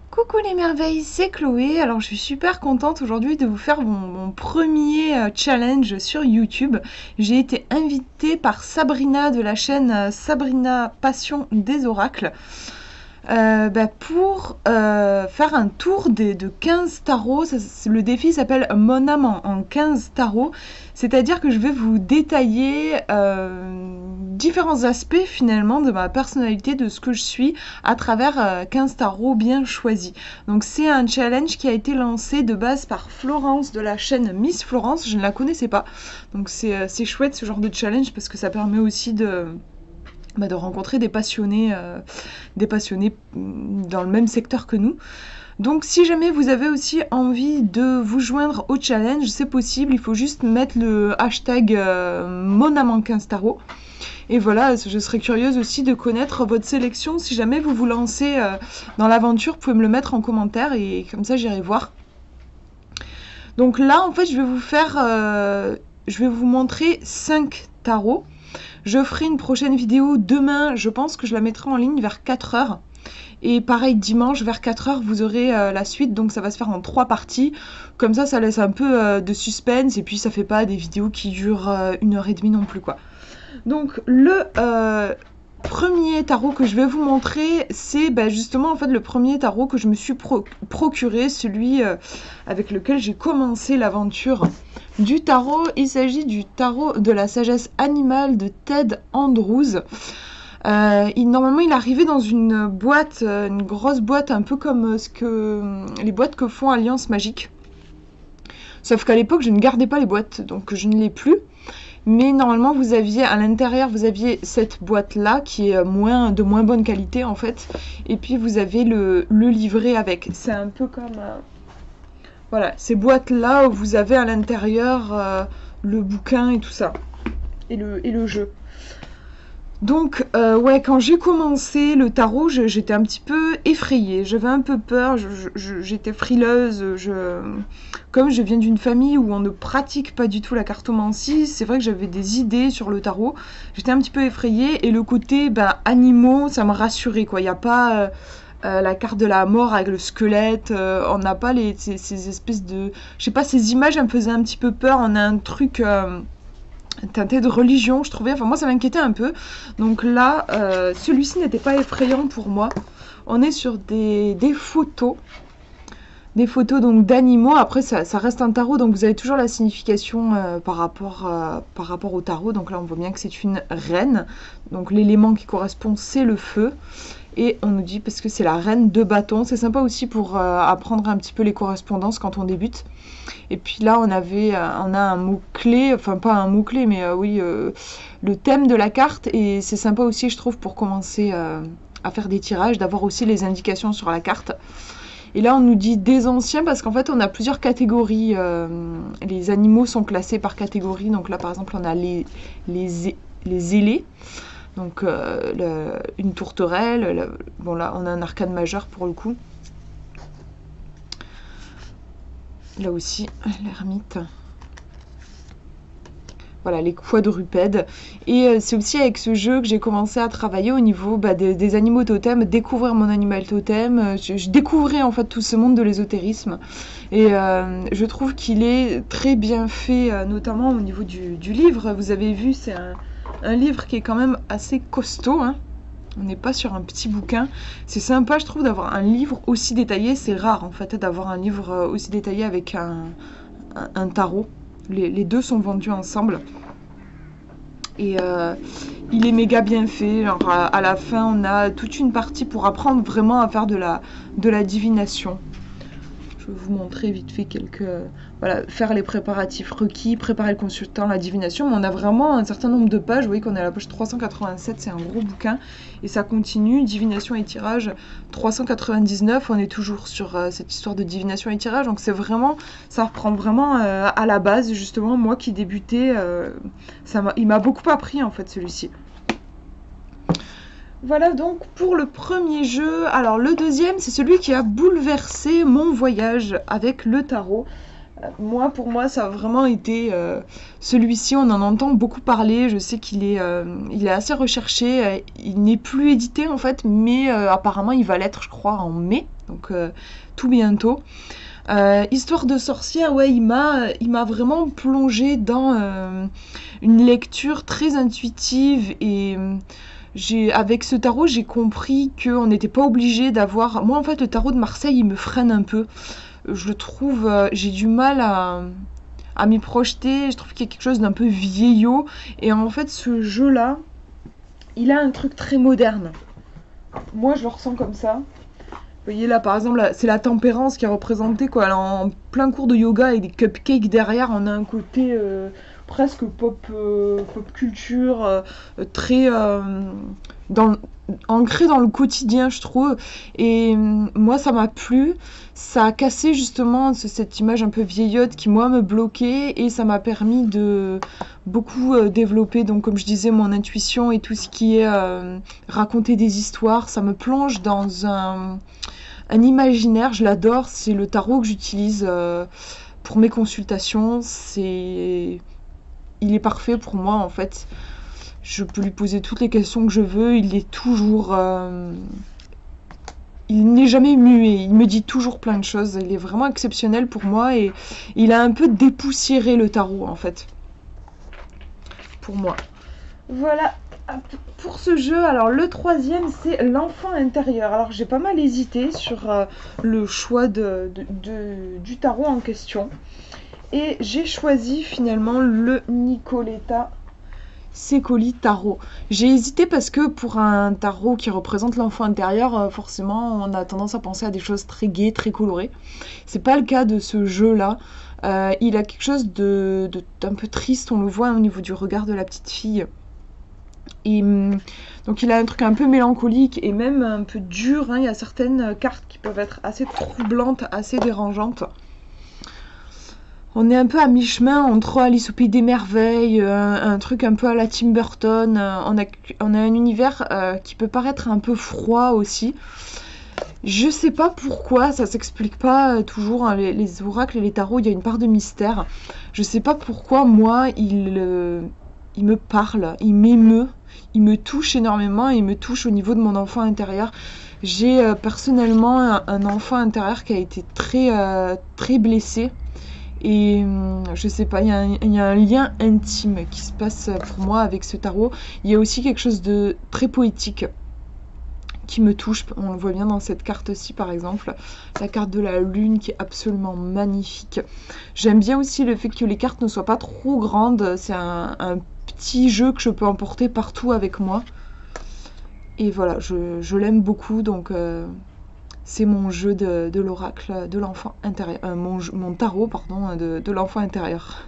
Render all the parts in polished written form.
Coucou les merveilles, c'est Chloé. Alors je suis super contente aujourd'hui de vous faire mon premier challenge sur YouTube. J'ai été invitée par Sabrina de la chaîne Sabrina Passion des Oracles pour faire un tour de 15 tarots. Le défi s'appelle Mon âme en 15 tarots. C'est-à-dire que je vais vous détailler différents aspects finalement de ma personnalité, de ce que je suis à travers 15 tarots bien choisis. Donc c'est un challenge qui a été lancé de base par Florence de la chaîne Miss Florence. Je ne la connaissais pas. Donc c'est chouette ce genre de challenge parce que ça permet aussi de rencontrer des passionnés dans le même secteur que nous. Donc si jamais vous avez aussi envie de vous joindre au challenge, c'est possible, il faut juste mettre le hashtag #MonAmant15tarot. Et voilà, je serais curieuse aussi de connaître votre sélection. Si jamais vous vous lancez dans l'aventure, vous pouvez me le mettre en commentaire et comme ça j'irai voir. Donc là, en fait, je vais vous montrer 5 tarots. Je ferai une prochaine vidéo demain, je pense que je la mettrai en ligne vers 4 h. Et pareil, dimanche vers 4 h, vous aurez la suite, donc ça va se faire en 3 parties. Comme ça laisse un peu de suspense, et puis ça fait pas des vidéos qui durent 1h30 non plus, quoi. Donc le premier tarot que je vais vous montrer, c'est justement en fait le premier tarot que je me suis procuré, celui avec lequel j'ai commencé l'aventure du tarot. Il s'agit du tarot de la sagesse animale de Ted Andrews. Normalement il arrivait dans une boîte, une grosse boîte, un peu comme les boîtes que font Alliance Magique. Sauf qu'à l'époque je ne gardais pas les boîtes, donc je ne l'ai plus. Mais normalement vous aviez à l'intérieur, vous aviez cette boîte là qui est de moins bonne qualité en fait. Et puis vous avez le livret avec. C'est un peu comme voilà, ces boîtes là où vous avez à l'intérieur le bouquin et tout ça. Et le jeu. Donc ouais, quand j'ai commencé le tarot, j'étais un petit peu effrayée, j'avais un peu peur, j'étais frileuse, comme je viens d'une famille où on ne pratique pas du tout la cartomancie, c'est vrai que j'avais des idées sur le tarot, j'étais un petit peu effrayée, et le côté animaux, ça me rassurait, quoi. Il n'y a pas la carte de la mort avec le squelette, on n'a pas ces espèces de... Je sais pas, ces images, elles me faisaient un petit peu peur, on a un truc... teinté de religion, je trouvais, enfin moi ça m'inquiétait un peu. Donc là, celui-ci n'était pas effrayant pour moi. On est sur des photos donc d'animaux. Après ça reste un tarot, donc vous avez toujours la signification par rapport au tarot. Donc là on voit bien que c'est une reine, donc l'élément qui correspond c'est le feu. Et on nous dit, parce que c'est la reine de bâton, c'est sympa aussi pour apprendre un petit peu les correspondances quand on débute. Et puis là, on a un mot-clé, enfin pas un mot-clé, mais oui, le thème de la carte. Et c'est sympa aussi, je trouve, pour commencer à faire des tirages, d'avoir aussi les indications sur la carte. Et là, on nous dit des anciens, parce qu'en fait, on a plusieurs catégories. Les animaux sont classés par catégorie. Donc là, par exemple, on a les ailés. Donc une tourterelle, bon là on a un arcane majeur pour le coup. Là aussi, l'ermite. Voilà, les quadrupèdes. Et c'est aussi avec ce jeu que j'ai commencé à travailler au niveau des animaux totems, découvrir mon animal totem. Je découvrais en fait tout ce monde de l'ésotérisme. Et je trouve qu'il est très bien fait, notamment au niveau du livre. Vous avez vu, c'est un livre qui est quand même assez costaud, hein. On n'est pas sur un petit bouquin. C'est sympa, je trouve, d'avoir un livre aussi détaillé. C'est rare, en fait, d'avoir un livre aussi détaillé avec un tarot. Les deux sont vendus ensemble. Et il est méga bien fait. Genre, à la fin, on a toute une partie pour apprendre vraiment à faire de la divination. Je vais vous montrer vite fait voilà, faire les préparatifs requis, préparer le consultant, la divination. Mais on a vraiment un certain nombre de pages. Vous voyez qu'on est à la page 387, c'est un gros bouquin. Et ça continue, divination et tirage 399. On est toujours sur cette histoire de divination et tirage. Donc c'est vraiment, ça reprend vraiment à la base, justement. Moi qui débutais, il m'a beaucoup appris en fait celui-ci. Voilà donc pour le premier jeu. Alors le deuxième, c'est celui qui a bouleversé mon voyage avec le tarot. Pour moi, ça a vraiment été celui-ci. On en entend beaucoup parler. Je sais il est assez recherché. Il n'est plus édité en fait, mais apparemment il va l'être, je crois, en mai, donc tout bientôt. Histoire de sorcière, ouais, il m'a vraiment plongé dans une lecture très intuitive et avec ce tarot, j'ai compris qu'on n'était pas obligé d'avoir. Moi, en fait, le tarot de Marseille, il me freine un peu. Je le trouve, j'ai du mal à m'y projeter. Je trouve qu'il y a quelque chose d'un peu vieillot. Et en fait, ce jeu-là, il a un truc très moderne. Moi, je le ressens comme ça. Vous voyez là, par exemple, là, c'est la tempérance qui est représentée, quoi. Elle est en plein cours de yoga et des cupcakes derrière. On a un côté presque pop culture, très dans, ancré dans le quotidien, je trouve. Et moi, ça m'a plu. Ça a cassé justement cette image un peu vieillotte qui, moi, me bloquait. Et ça m'a permis de beaucoup développer, donc comme je disais, mon intuition et tout ce qui est raconter des histoires. Ça me plonge dans un imaginaire, je l'adore, c'est le tarot que j'utilise pour mes consultations, il est parfait pour moi en fait. Je peux lui poser toutes les questions que je veux, il est toujours il n'est jamais muet, il me dit toujours plein de choses, il est vraiment exceptionnel pour moi et il a un peu dépoussiéré le tarot en fait. Pour moi. Voilà pour ce jeu. Alors le troisième c'est l'enfant intérieur. Alors j'ai pas mal hésité sur le choix du tarot en question et j'ai choisi finalement le Nicoletta Secoli Tarot. J'ai hésité parce que pour un tarot qui représente l'enfant intérieur, forcément on a tendance à penser à des choses très gaies, très colorées. C'est pas le cas de ce jeu là. Il a quelque chose d'un peu triste, on le voit au niveau du regard de la petite fille. Et donc il a un truc un peu mélancolique et même un peu dur, hein. Il y a certaines cartes qui peuvent être assez troublantes, assez dérangeantes. On est un peu à mi-chemin entre Alice au Pays des Merveilles, un truc un peu à la Tim Burton. On a un univers qui peut paraître un peu froid aussi. Je sais pas pourquoi, ça s'explique pas toujours, hein, les oracles et les tarots, il y a une part de mystère. Je sais pas pourquoi, moi, il me parle, il m'émeut, il me touche énormément, il me touche au niveau de mon enfant intérieur. J'ai personnellement un enfant intérieur qui a été très blessé. Et je sais pas, il y a un lien intime qui se passe pour moi avec ce tarot. Il y a aussi quelque chose de très poétique qui me touche. On le voit bien dans cette carte-ci par exemple, la carte de la lune qui est absolument magnifique. J'aime bien aussi le fait que les cartes ne soient pas trop grandes. C'est un petit jeu que je peux emporter partout avec moi. Et voilà, je l'aime beaucoup, donc c'est mon jeu de l'oracle de l'enfant intérieur. Mon tarot, pardon, de l'enfant intérieur.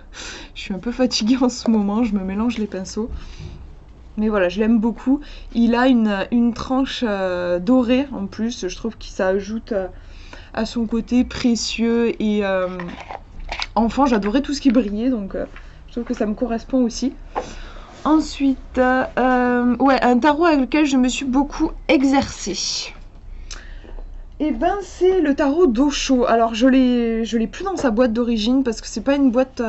Je suis un peu fatiguée en ce moment, je me mélange les pinceaux. Mais voilà, je l'aime beaucoup. Il a une tranche dorée en plus. Je trouve que ça ajoute à son côté précieux et enfant. J'adorais tout ce qui brillait, donc je trouve que ça me correspond aussi. Ensuite, ouais, un tarot avec lequel je me suis beaucoup exercée. Et ben c'est le tarot d'Osho. Alors je l'ai plus dans sa boîte d'origine parce que c'est pas une boîte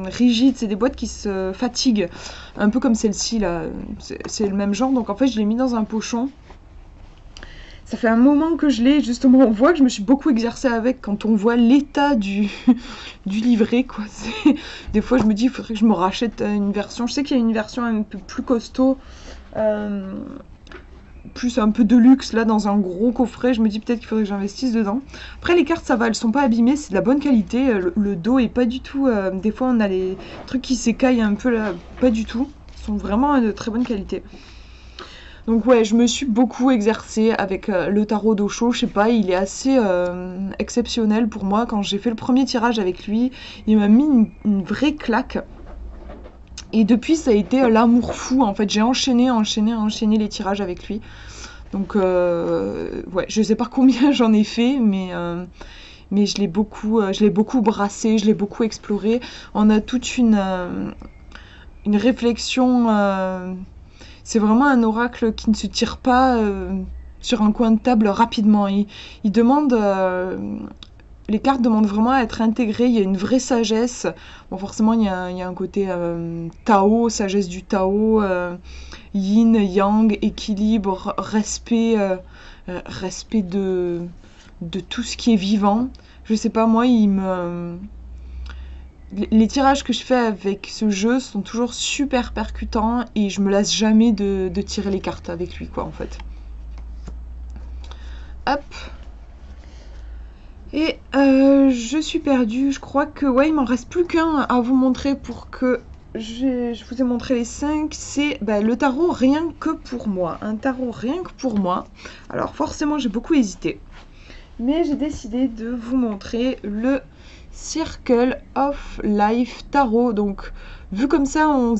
rigide, c'est des boîtes qui se fatiguent, un peu comme celle-ci là. C'est le même genre, donc en fait je l'ai mis dans un pochon. Ça fait un moment que je l'ai, justement, on voit que je me suis beaucoup exercée avec quand on voit l'état du livret, quoi. Des fois je me dis il faudrait que je me rachète une version. Je sais qu'il y a une version un peu plus costaud. Plus un peu de luxe là dans un gros coffret, je me dis peut-être qu'il faudrait que j'investisse dedans. Après les cartes ça va, elles sont pas abîmées, c'est de la bonne qualité, le dos est pas du tout, des fois on a les trucs qui s'écaillent un peu là, pas du tout, ils sont vraiment de très bonne qualité. Donc ouais, je me suis beaucoup exercée avec le tarot d'Osho, je sais pas, il est assez exceptionnel pour moi. Quand j'ai fait le premier tirage avec lui, il m'a mis une vraie claque. Et depuis, ça a été l'amour fou. En fait, j'ai enchaîné les tirages avec lui. Donc, ouais, je sais pas combien j'en ai fait, mais je l'ai beaucoup brassé, je l'ai beaucoup exploré. On a toute une réflexion. C'est vraiment un oracle qui ne se tire pas sur un coin de table rapidement. Il demande les cartes demandent vraiment à être intégrées, il y a une vraie sagesse. Bon, forcément, il y a un côté Tao, sagesse du Tao, yin, yang, équilibre, respect, respect de tout ce qui est vivant. Je sais pas, moi, les tirages que je fais avec ce jeu sont toujours super percutants et je me lasse jamais de tirer les cartes avec lui, quoi, en fait. Hop. Et je suis perdue. Je crois que, ouais, il m'en reste plus qu'un à vous montrer pour que je vous ai montré les 5. C'est le tarot rien que pour moi. Un tarot rien que pour moi. Alors, forcément, j'ai beaucoup hésité. Mais j'ai décidé de vous montrer le Circle of Life Tarot. Donc, vu comme ça, on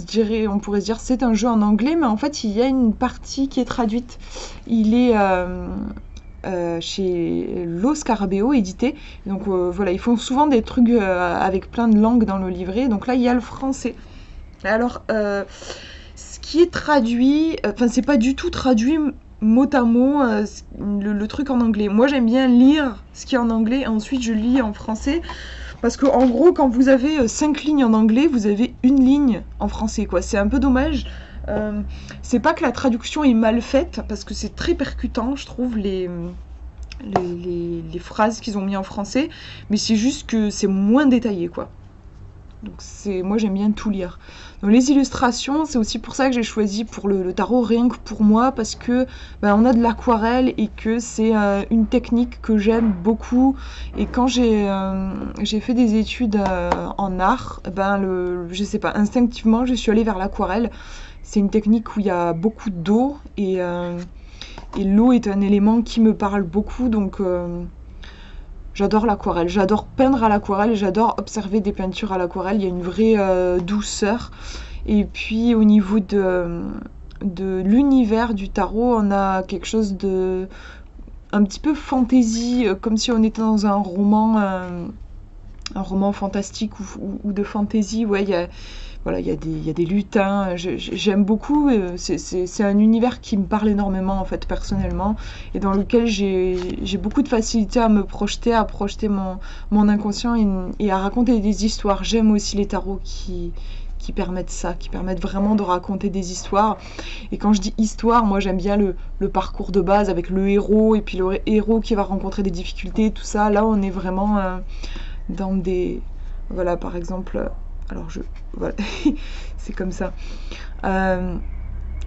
pourrait se dire c'est un jeu en anglais, mais en fait, il y a une partie qui est traduite. Il est chez Lo Scarabeo édité. Donc voilà, ils font souvent des trucs avec plein de langues dans le livret. Donc là, il y a le français. Alors, ce qui est traduit, enfin, c'est pas du tout traduit mot à mot le truc en anglais. Moi, j'aime bien lire ce qui est en anglais et ensuite je lis en français. Parce que en gros, quand vous avez 5 lignes en anglais, vous avez une ligne en français, quoi. C'est un peu dommage. C'est pas que la traduction est mal faite, parce que c'est très percutant, je trouve, les phrases qu'ils ont mis en français, mais c'est juste que c'est moins détaillé, quoi. Donc moi j'aime bien tout lire. Donc les illustrations, c'est aussi pour ça que j'ai choisi pour le tarot rien que pour moi, parce que on a de l'aquarelle et que c'est une technique que j'aime beaucoup. Et quand j'ai fait des études en art, je sais pas, instinctivement je suis allée vers l'aquarelle. C'est une technique où il y a beaucoup d'eau et l'eau est un élément qui me parle beaucoup, donc j'adore l'aquarelle. J'adore peindre à l'aquarelle et j'adore observer des peintures à l'aquarelle. Il y a une vraie douceur. Et puis au niveau de l'univers du tarot, on a quelque chose de un petit peu fantaisie, comme si on était dans un roman fantastique ou de fantaisie. Ouais, il y a des lutins, j'aime beaucoup, c'est un univers qui me parle énormément en fait personnellement et dans lequel j'ai beaucoup de facilité à me projeter, à projeter mon inconscient et à raconter des histoires. J'aime aussi les tarots qui permettent ça, qui permettent vraiment de raconter des histoires. Et quand je dis histoire, moi j'aime bien le parcours de base avec le héros et puis le héros qui va rencontrer des difficultés, tout ça. Là on est vraiment dans des... Voilà, par exemple... Alors voilà, c'est comme ça.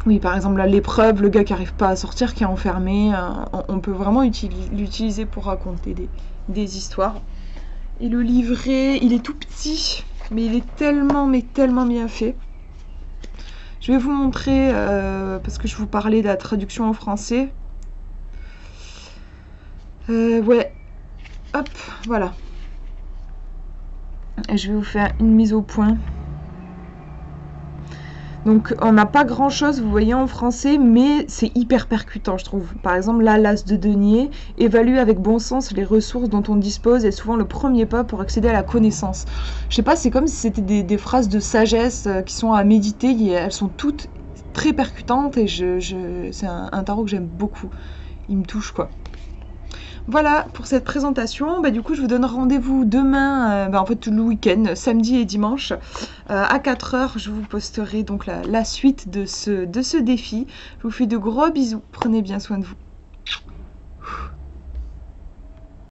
Oui, par exemple, là, l'épreuve, le gars qui n'arrive pas à sortir, qui est enfermé, on peut vraiment l'utiliser pour raconter des histoires. Et le livret, il est tout petit, mais il est tellement, mais tellement bien fait. Je vais vous montrer, parce que je vous parlais de la traduction en français. Ouais, hop, voilà. Et je vais vous faire une mise au point. Donc on n'a pas grand chose, vous voyez, en français, mais c'est hyper percutant, je trouve. Par exemple, là, l'as de denier évalue avec bon sens les ressources dont on dispose et souvent le premier pas pour accéder à la connaissance. Je sais pas, c'est comme si c'était des phrases de sagesse qui sont à méditer, et elles sont toutes très percutantes et c'est un tarot que j'aime beaucoup. Il me touche, quoi. Voilà pour cette présentation. Du coup, je vous donne rendez-vous demain, en fait tout le week-end, samedi et dimanche, à 4h. Je vous posterai donc la suite de ce défi. Je vous fais de gros bisous. Prenez bien soin de vous.